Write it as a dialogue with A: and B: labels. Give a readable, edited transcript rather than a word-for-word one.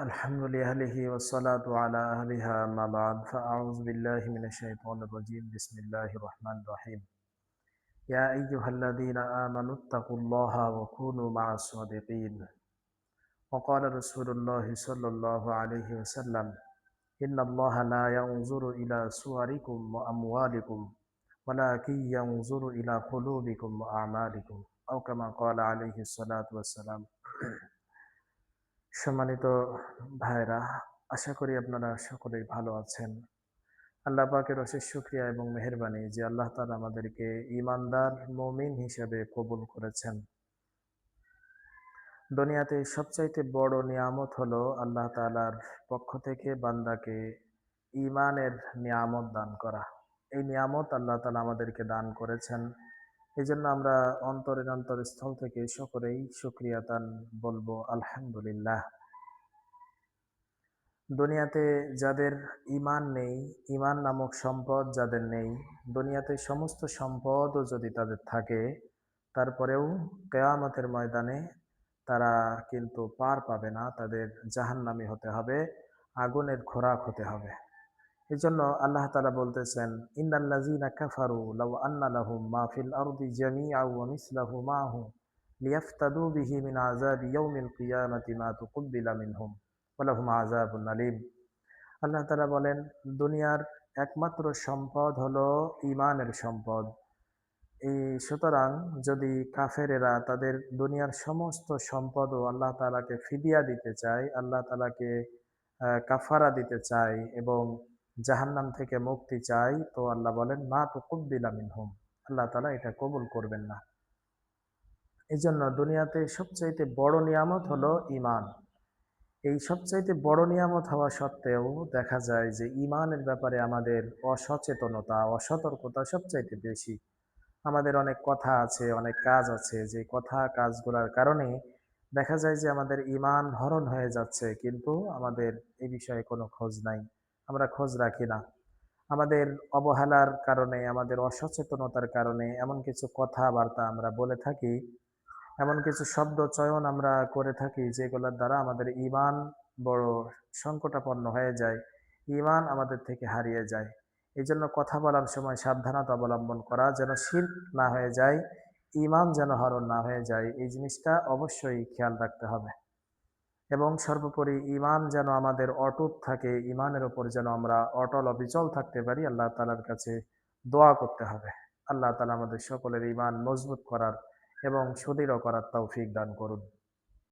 A: الحمد لله والصلاة على أهلها أما بعد فأعوذ بالله من الشيطان الرجيم بسم الله الرحمن الرحيم يا أيها الذين آمنوا اتقوا الله وكونوا مع الصادقين وقال رسول الله صلى الله عليه وسلم إن الله لا ينظر إلى صوركم وأموالكم ولكن ينظر إلى قلوبكم وأعمالكم أو كما قال عليه الصلاة والسلام সম্মানিত ভাইরা, আশা করি আপনারা সকলেই ভালো আছেন। আল্লাহ পাকের অশেষ শুকরিয়া এবং মেহেরবানি যে আল্লাহ তাআলা আমাদেরকে ঈমানদার মুমিন হিসেবে কবুল করেছেন। দুনিয়াতে সবচাইতে বড় নিয়ামত হলো আল্লাহ তাআলার পক্ষ থেকে বান্দাকে ঈমানের নিয়ামত দান করা। এই নিয়ামত আল্লাহ তাআলা আমাদেরকে দান করেছেন। এজন্য আমরা অন্তরের অন্তরস্থল থেকে সকলেই শুকরিয়াতান বলবো আলহামদুলিল্লাহ। দুনিয়াতে যাদের ঈমান নেই, ঈমান নামক সম্পদ যাদের নেই, দুনিয়াতে সমস্ত সম্পদও যদি তাদের থাকে, তারপরেও কিয়ামতের ময়দানে তারা কিন্তু পার পাবে না, তাদের জাহান্নামী হতে হবে, আগুনের খোরাক হতে হবে। এজন্য আল্লাহ তাআলা বলতেছেন, ইন্নাল্লাযীনা কাফারু লাউ আন্না লাহুম মা ফিল আরদি জামিআন ওয়া মিসলাহু মাআহু লিয়াফতাদু বিহি মিন আযাবি ইয়াউমিল কিয়ামাতি মা তুকুব্বিলা মিনহুম ওয়া লাহুম আযাবুন আলীম। আল্লাহ তাআলা বলেন, দুনিয়ার একমাত্র সম্পদ হলো ঈমানের সম্পদ। সুতরাং যদি কাফেরেরা তাদের দুনিয়ার সমস্ত সম্পদও আল্লাহ তাআলাকে ফিদিয়া দিতে চায়, আল্লাহ তাআলাকে কাফারা দিতে চায় এবং জাহান্নাম থেকে মুক্তি চায়, তো আল্লাহ বলেন মা তুকুব্বিলা মিনহুম, আল্লাহ তাআলা এটা কবুল করবেন না। এজন্য দুনিয়াতে সবচাইতে বড় নিয়ামত হলো ঈমান। এই সবচাইতে বড় নিয়ামত হওয়া সত্ত্বেও দেখা যায় যে ঈমানের ব্যাপারে আমাদের অসচেতনতা, অসতর্কতা সবচাইতে বেশি। আমাদের অনেক কথা আছে, অনেক কাজ আছে, যে কথা কাজগুলোর কারণে দেখা যায় যে আমাদের ঈমান হরণ হয়ে যাচ্ছে, কিন্তু আমাদের এই বিষয়ে কোনো খোঁজ নাই। আমরা খোঁজ রাখি না। আমাদের অবহেলার কারণে, আমাদের অসচেতনতার কারণে এমন কিছু কথাবার্তা আমরা বলে থাকি, এমন কিছু শব্দ চয়ন আমরা করে থাকি যেগুলোর দ্বারা আমাদের ঈমান বড় সংকটাপন্ন হয়ে যায়, ঈমান আমাদের থেকে হারিয়ে যায়। এজন্য কথা বলার সময় সাবধানতা অবলম্বন করা, যেন শিরক না হয়ে যায়, ঈমান যেন হরণ না হয়ে যায়, এই জিনিসটা অবশ্যই খেয়াল রাখতে হবে। এবং সর্বোপরি ঈমান যেন আমাদের অটুট থাকে, ঈমানের উপর যেন আমরা অটল অবিচল থাকতে পারি, আল্লাহ তাআলার কাছে দোয়া করতে হবে। আল্লাহ তাআলা আমাদের সকলের ঈমান মজবুত করার এবং সুদৃঢ় করার তৌফিক দান করুন।